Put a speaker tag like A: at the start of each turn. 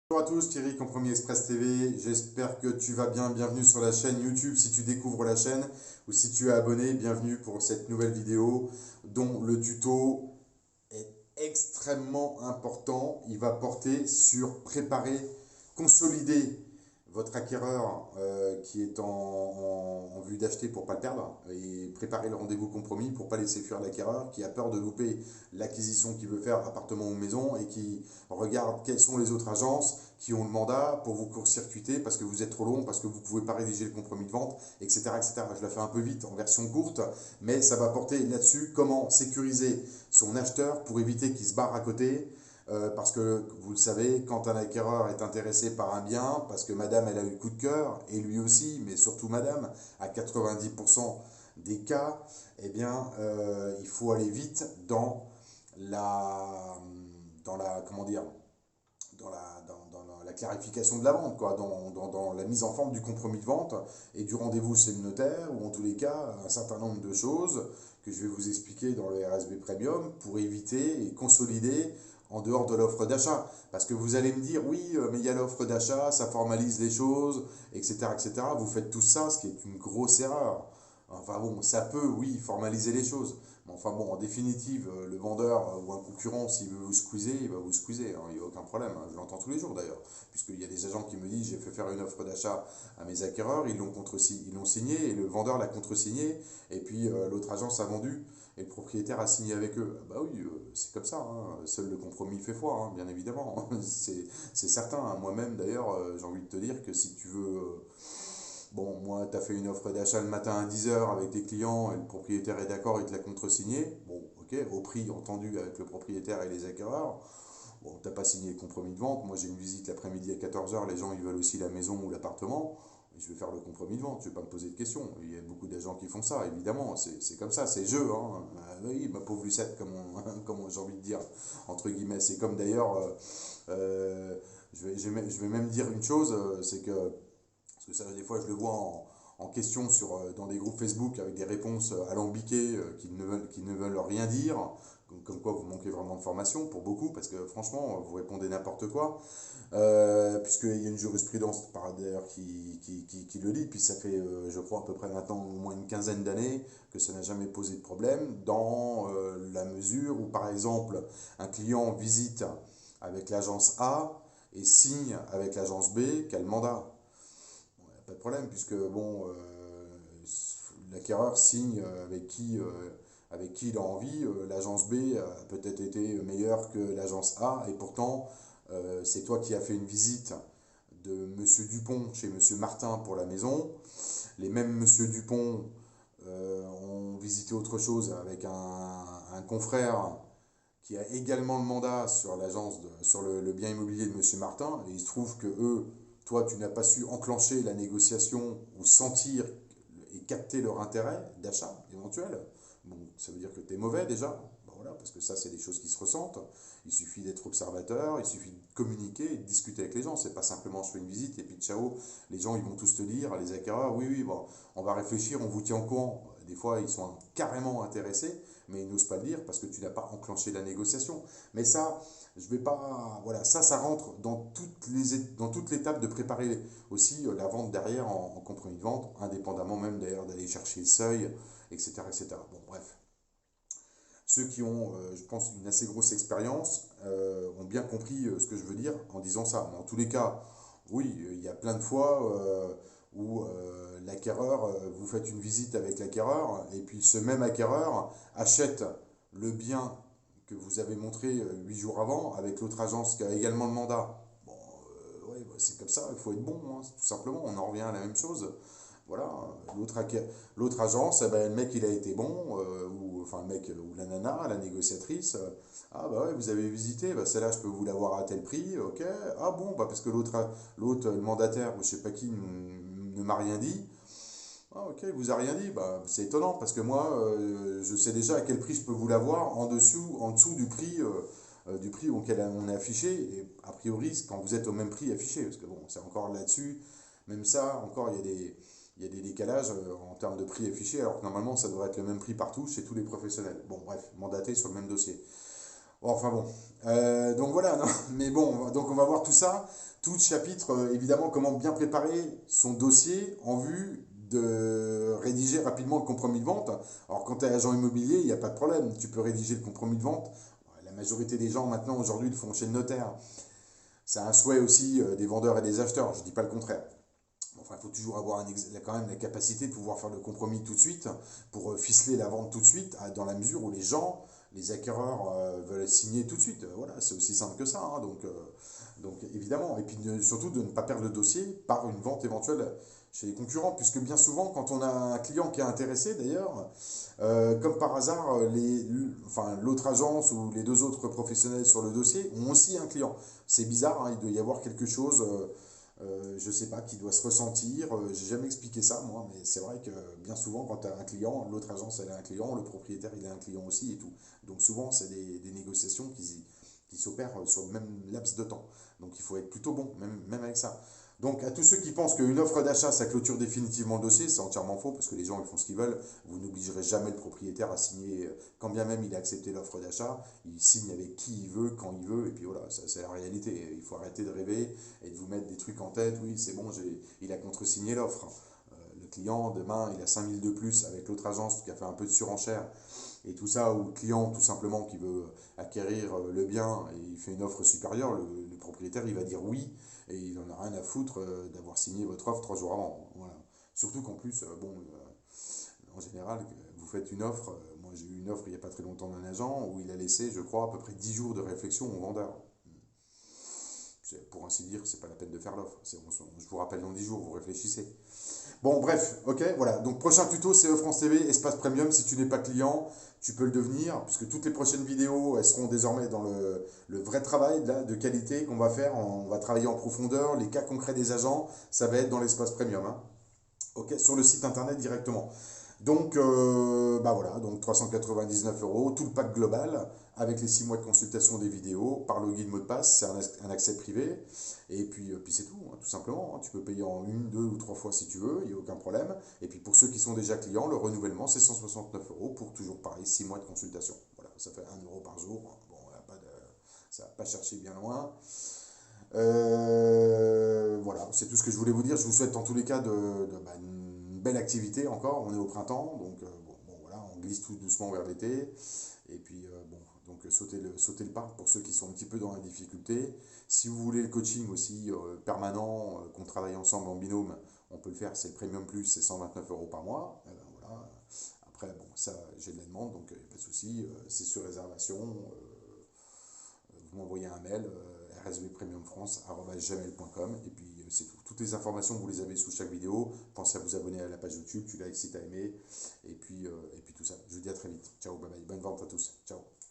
A: Bonjour à tous, Thierry Compromis Express TV, j'espère que tu vas bien, bienvenue sur la chaîne YouTube si tu découvres la chaîne ou si tu es abonné, bienvenue pour cette nouvelle vidéo dont le tuto est extrêmement important. Il va porter sur préparer, consolider votre acquéreur qui est en vue d'acheter pour ne pas le perdre et préparer le rendez-vous compromis pour ne pas laisser fuir l'acquéreur qui a peur de louper l'acquisition qu'il veut faire appartement ou maison et qui regarde quelles sont les autres agences qui ont le mandat pour vous court-circuiter parce que vous êtes trop long, parce que vous ne pouvez pas rédiger le compromis de vente, etc., etc. Je la fais un peu vite en version courte, mais ça va porter là-dessus comment sécuriser son acheteur pour éviter qu'il se barre à côté. Parce que vous le savez, quand un acquéreur est intéressé par un bien, parce que madame elle a eu coup de cœur, et lui aussi, mais surtout madame, à 90% des cas, eh bien, il faut aller vite la, comment dire, dans la clarification de la vente, quoi, dans la mise en forme du compromis de vente et du rendez-vous chez le notaire, ou en tous les cas, un certain nombre de choses que je vais vous expliquer dans le RSB Premium pour éviter et consolider en dehors de l'offre d'achat. Parce que vous allez me dire, oui, mais il y a l'offre d'achat, ça formalise les choses, etc., etc. Vous faites tout ça, ce qui est une grosse erreur. Enfin bon, ça peut, oui, formaliser les choses. Mais enfin bon, en définitive, le vendeur ou un concurrent, s'il veut vous squeezer, il va vous squeezer, hein, il n'y a aucun problème. Hein. Je l'entends tous les jours d'ailleurs. Puisqu'il y a des agents qui me disent, j'ai fait faire une offre d'achat à mes acquéreurs, ils l'ont signé et le vendeur l'a contresigné. Et puis l'autre agence a vendu et le propriétaire a signé avec eux. Ah bah oui, c'est comme ça. Hein. Seul le compromis fait foi, hein, bien évidemment. C'est certain. Hein. Moi-même d'ailleurs, j'ai envie de te dire que si tu veux... Bon, moi, tu as fait une offre d'achat le matin à 10 h avec tes clients et le propriétaire est d'accord, il te l'a contresigné. Bon, ok, au prix entendu avec le propriétaire et les acquéreurs. Bon, t'as pas signé le compromis de vente. Moi, j'ai une visite l'après-midi à 14 h. Les gens, ils veulent aussi la maison ou l'appartement. Je vais faire le compromis de vente. Je vais pas me poser de questions. Il y a beaucoup d'agents qui font ça, évidemment. C'est comme ça, c'est jeu. Hein. Oui, ma pauvre Lucette, comme j'ai envie de dire, entre guillemets. C'est comme d'ailleurs, je vais même dire une chose, c'est que parce que ça, des fois, je le vois en question dans des groupes Facebook avec des réponses alambiquées qui ne veulent rien dire, comme quoi vous manquez vraiment de formation pour beaucoup, parce que franchement, vous répondez n'importe quoi, puisqu'il y a une jurisprudence par d'ailleurs qui le dit, puis ça fait, je crois, à peu près maintenant au moins une quinzaine d'années que ça n'a jamais posé de problème, dans la mesure où, par exemple, un client visite avec l'agence A et signe avec l'agence B qui a le mandat. Bon, y a pas de problème, puisque bon, l'acquéreur signe avec qui il a envie. L'agence B a peut-être été meilleure que l'agence A, et pourtant, c'est toi qui as fait une visite de Monsieur Dupont chez Monsieur Martin pour la maison. Les mêmes Monsieur Dupont ont visité autre chose avec un confrère qui a également le mandat sur sur le bien immobilier de Monsieur Martin, et il se trouve que eux, toi, tu n'as pas su enclencher la négociation ou sentir et capter leur intérêt d'achat éventuel. Bon, ça veut dire que tu es mauvais déjà. Ben voilà, parce que ça, c'est des choses qui se ressentent. Il suffit d'être observateur, il suffit de communiquer et de discuter avec les gens. C'est pas simplement je fais une visite et puis ciao, les gens ils vont tous te dire, les acquéreurs, oui, oui, bon, on va réfléchir, on vous tient au courant. Des fois, ils sont carrément intéressés, mais ils n'osent pas le dire parce que tu n'as pas enclenché la négociation. Mais ça, je vais pas. Voilà, ça rentre dans toute l'étape de préparer aussi la vente derrière en compromis de vente, indépendamment même d'ailleurs d'aller chercher le seuil, etc., etc. Bon, bref. Ceux qui ont, je pense, une assez grosse expérience ont bien compris ce que je veux dire en disant ça. Mais en tous les cas, oui, il y a plein de fois où l'acquéreur, vous faites une visite avec l'acquéreur, et puis ce même acquéreur achète le bien que vous avez montré 8 jours avant avec l'autre agence qui a également le mandat. Bon, ouais, bah, c'est comme ça, il faut être bon, hein, tout simplement, on en revient à la même chose. Voilà, l'autre agence, eh ben, le mec il a été bon, ou enfin le mec ou la nana, la négociatrice, ah bah ouais, vous avez visité, bah celle-là je peux vous l'avoir à tel prix, ok, ah bon, bah parce que le mandataire ou je sais pas qui ne m'a rien dit, ah ok, il vous a rien dit, bah c'est étonnant parce que moi je sais déjà à quel prix je peux vous l'avoir en dessous du prix auquel on est affiché, et a priori quand vous êtes au même prix affiché, parce que bon, c'est encore là-dessus, même ça, encore il y a des décalages en termes de prix affiché, alors que normalement ça devrait être le même prix partout chez tous les professionnels. Bon bref, mandaté sur le même dossier. Bon, enfin bon. Donc voilà, non, mais bon, donc on va voir tout ça, tout le chapitre, évidemment, comment bien préparer son dossier en vue de rédiger rapidement le compromis de vente. Alors quand tu es agent immobilier, il n'y a pas de problème, tu peux rédiger le compromis de vente. La majorité des gens maintenant, aujourd'hui, le font chez le notaire. C'est un souhait aussi des vendeurs et des acheteurs, je ne dis pas le contraire. Enfin, il faut toujours avoir quand même la capacité de pouvoir faire le compromis tout de suite pour ficeler la vente tout de suite, dans la mesure où les gens, les acquéreurs veulent signer tout de suite. Voilà, c'est aussi simple que ça, hein, donc évidemment. Et puis surtout de ne pas perdre le dossier par une vente éventuelle chez les concurrents, puisque bien souvent, quand on a un client qui est intéressé d'ailleurs, comme par hasard, enfin, l'autre agence ou les deux autres professionnels sur le dossier ont aussi un client. C'est bizarre, hein, il doit y avoir quelque chose. Je sais pas, qui doit se ressentir. J'ai jamais expliqué ça, moi, mais c'est vrai que bien souvent, quand tu as un client, l'autre agence, elle a un client, le propriétaire, il a un client aussi et tout. Donc souvent, c'est des négociations qui s'opèrent sur le même laps de temps. Donc il faut être plutôt bon, même avec ça. Donc à tous ceux qui pensent qu'une offre d'achat, ça clôture définitivement le dossier, c'est entièrement faux, parce que les gens, ils font ce qu'ils veulent. Vous n'obligerez jamais le propriétaire à signer, quand bien même il a accepté l'offre d'achat, il signe avec qui il veut, quand il veut, et puis voilà, ça, c'est la réalité. Il faut arrêter de rêver et de vous mettre des trucs en tête. Oui, c'est bon, il a contresigné l'offre. Le client, demain, il a 5 000 de plus avec l'autre agence qui a fait un peu de surenchère et tout ça, ou le client tout simplement qui veut acquérir le bien et il fait une offre supérieure, le propriétaire il va dire oui et il n'en a rien à foutre d'avoir signé votre offre 3 jours avant. Voilà. Surtout qu'en plus, bon, en général, vous faites une offre. Moi j'ai eu une offre il n'y a pas très longtemps d'un agent où il a laissé, je crois, à peu près 10 jours de réflexion au vendeur. Pour ainsi dire, c'est pas la peine de faire l'offre. Je vous rappelle dans 10 jours, vous réfléchissez. Bon, bref, ok, voilà. Donc, prochain tuto, c'est France TV, espace premium. Si tu n'es pas client, tu peux le devenir, puisque toutes les prochaines vidéos, elles seront désormais dans le vrai travail là, de qualité qu'on va faire. On va travailler en profondeur. Les cas concrets des agents, ça va être dans l'espace premium, hein. Ok, sur le site internet directement. Donc, bah voilà, donc 399 euros, tout le pack global, avec les 6 mois de consultation des vidéos, par login mot de passe, c'est un accès privé, et puis c'est tout, hein, tout simplement. Hein. Tu peux payer en une, deux ou trois fois si tu veux, il n'y a aucun problème. Et puis pour ceux qui sont déjà clients, le renouvellement c'est 169 euros pour toujours pareil, 6 mois de consultation. Voilà, ça fait 1 euro par jour, bon, ça va pas chercher bien loin. Voilà, c'est tout ce que je voulais vous dire. Je vous souhaite en tous les cas une belle activité encore. On est au printemps, donc voilà, on glisse tout doucement vers l'été. Et puis bon, donc sautez le pas pour ceux qui sont un petit peu dans la difficulté. Si vous voulez le coaching aussi permanent, qu'on travaille ensemble en binôme, on peut le faire. C'est le Premium Plus, c'est 129 euros par mois. Eh ben, voilà. Après, bon, ça, j'ai de la demande, donc il n'y a pas de souci. C'est sur réservation. Vous m'envoyez un mail, rsvpremiumfrance@gmail.com, et puis c'est tout. Toutes les informations, vous les avez sous chaque vidéo. Pensez à vous abonner à la page YouTube, tu likes si tu as aimé, et puis tout ça. Je vous dis à très vite. Ciao, bye bye. Bonne vente à tous. Ciao.